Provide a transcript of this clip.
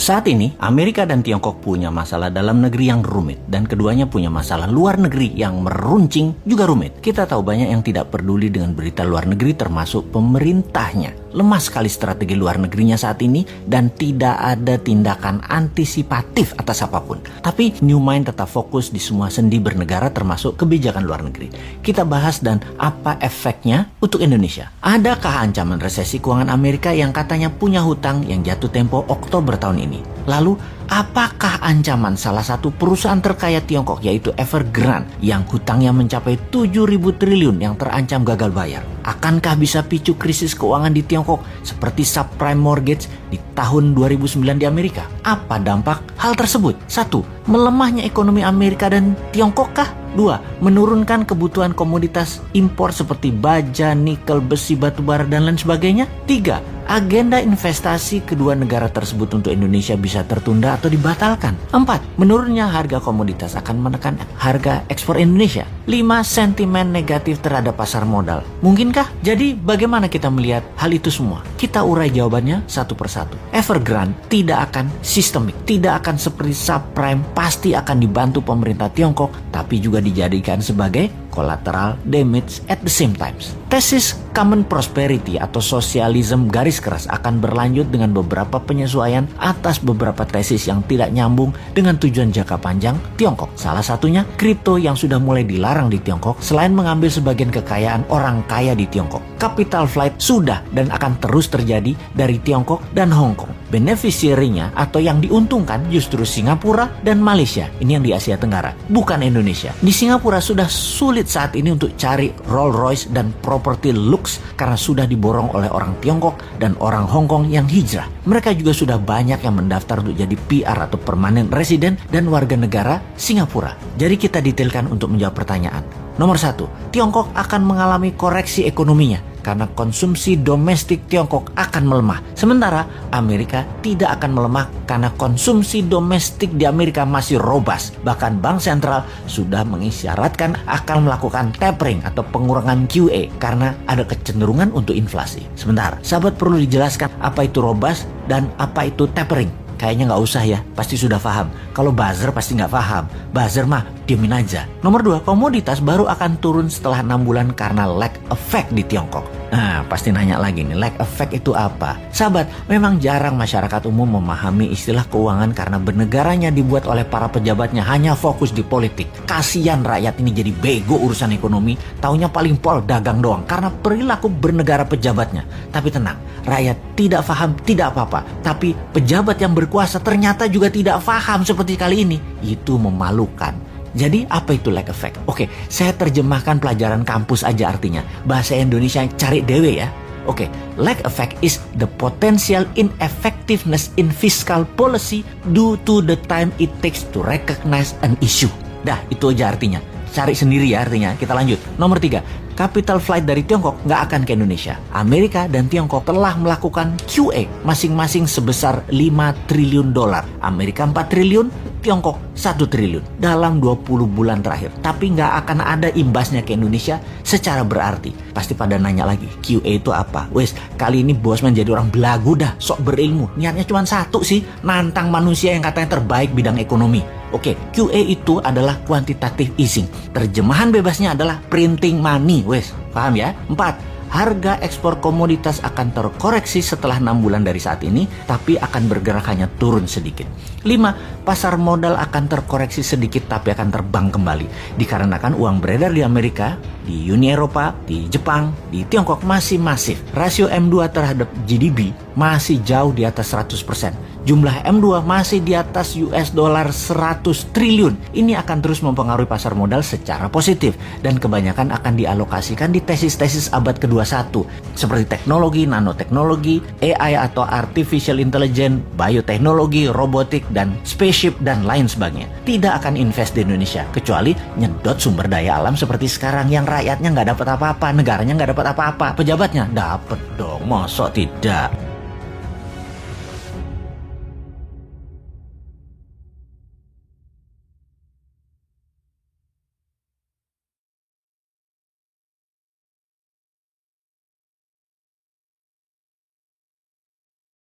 Saat ini, Amerika dan Tiongkok punya masalah dalam negeri yang rumit, dan keduanya punya masalah luar negeri yang meruncing juga rumit. Kita tahu banyak yang tidak peduli dengan berita luar negeri, termasuk pemerintahnya. Lemah sekali strategi luar negerinya saat ini, dan tidak ada tindakan antisipatif atas apapun. Tapi New Mind tetap fokus di semua sendi bernegara, termasuk kebijakan luar negeri. Kita bahas dan apa efeknya untuk Indonesia. Adakah ancaman resesi keuangan Amerika yang katanya punya hutang yang jatuh tempo Oktober tahun ini? Lalu, apakah ancaman salah satu perusahaan terkaya Tiongkok yaitu Evergrande yang hutangnya mencapai 7.000 triliun yang terancam gagal bayar? Akankah bisa picu krisis keuangan di Tiongkok seperti subprime mortgage di tahun 2009 di Amerika? Apa dampak hal tersebut? 1. Melemahnya ekonomi Amerika dan Tiongkok kah? 2. Menurunkan kebutuhan komoditas impor seperti baja, nikel, besi, batubara, dan lain sebagainya? 3. Agenda investasi kedua negara tersebut untuk Indonesia bisa tertunda atau dibatalkan. 4. Menurunnya harga komoditas akan menekan harga ekspor Indonesia. 5. Sentimen negatif terhadap pasar modal. Mungkinkah? Jadi bagaimana kita melihat hal itu semua? Kita urai jawabannya satu persatu. Evergrande tidak akan sistemik, tidak akan seperti subprime, pasti akan dibantu pemerintah Tiongkok, tapi juga dijadikan sebagai collateral damage at the same times. Tesis common prosperity atau sosialisme garis keras akan berlanjut dengan beberapa penyesuaian atas beberapa tesis yang tidak nyambung dengan tujuan jangka panjang Tiongkok. Salah satunya kripto yang sudah mulai dilarang di Tiongkok selain mengambil sebagian kekayaan orang kaya di Tiongkok. Capital flight sudah dan akan terus terjadi dari Tiongkok dan Hong Kong. Beneficiary-nya atau yang diuntungkan justru Singapura dan Malaysia. Ini yang di Asia Tenggara, bukan Indonesia. Di Singapura sudah sulit saat ini untuk cari Rolls Royce dan properti lux karena sudah diborong oleh orang Tiongkok dan orang Hong Kong yang hijrah. Mereka juga sudah banyak yang mendaftar untuk jadi PR atau permanent resident dan warga negara Singapura. Jadi kita detailkan untuk menjawab pertanyaan. Nomor 1, Tiongkok akan mengalami koreksi ekonominya karena konsumsi domestik Tiongkok akan melemah. Sementara Amerika tidak akan melemah karena konsumsi domestik di Amerika masih robust. Bahkan Bank Sentral sudah mengisyaratkan akan melakukan tapering atau pengurangan QE karena ada kecenderungan untuk inflasi. Sebentar, sahabat perlu dijelaskan apa itu robust dan apa itu tapering. Kayaknya nggak usah ya, pasti sudah paham. Kalau buzzer pasti nggak paham. Buzzer mah diemin aja. Nomor 2, komoditas baru akan turun setelah 6 bulan karena lag effect di Tiongkok. Nah, pasti nanya lagi nih, lag effect itu apa? Sahabat, memang jarang masyarakat umum memahami istilah keuangan karena bernegaranya dibuat oleh para pejabatnya hanya fokus di politik. Kasian rakyat ini jadi bego urusan ekonomi, taunya paling pol dagang doang karena perilaku bernegara pejabatnya. Tapi tenang, rakyat tidak paham tidak apa-apa, tapi pejabat yang berkuasa ternyata juga tidak paham seperti kali ini. Itu memalukan. Jadi apa itu lag effect? Oke, saya terjemahkan pelajaran kampus aja artinya. Bahasa Indonesia cari dewe ya. Oke, lag effect is the potential ineffectiveness in fiscal policy due to the time it takes to recognize an issue. Dah, itu aja artinya. Cari sendiri ya artinya. Kita lanjut. Nomor 3, capital flight dari Tiongkok nggak akan ke Indonesia. Amerika dan Tiongkok telah melakukan QE masing-masing sebesar 5 triliun dolar. Amerika 4 triliun, Tiongkok 1 triliun dalam 20 bulan terakhir. Tapi nggak akan ada imbasnya ke Indonesia secara berarti. Pasti pada nanya lagi, QE itu apa? Wes, kali ini Bosman jadi orang belagu dah, sok berilmu. Niatnya cuma satu sih, nantang manusia yang katanya terbaik bidang ekonomi. Oke, QE itu adalah quantitative easing. Terjemahan bebasnya adalah printing money. Wes, paham ya? 4. Harga ekspor komoditas akan terkoreksi setelah 6 bulan dari saat ini, tapi akan bergerak hanya turun sedikit. 5. Pasar modal akan terkoreksi sedikit tapi akan terbang kembali. Dikarenakan uang beredar di Amerika, di Uni Eropa, di Jepang, di Tiongkok masih masif. Rasio M2 terhadap GDP masih jauh di atas 100%. Jumlah M2 masih di atas US dollar 100 triliun. Ini akan terus mempengaruhi pasar modal secara positif dan kebanyakan akan dialokasikan di tesis-tesis abad ke-21 seperti teknologi, nanoteknologi, AI atau artificial intelligence, bioteknologi, robotik, dan spaceship dan lain sebagainya. Tidak akan invest di Indonesia kecuali nyedot sumber daya alam seperti sekarang yang rakyatnya nggak dapat apa-apa, negaranya nggak dapat apa-apa, pejabatnya dapat dong, masa tidak?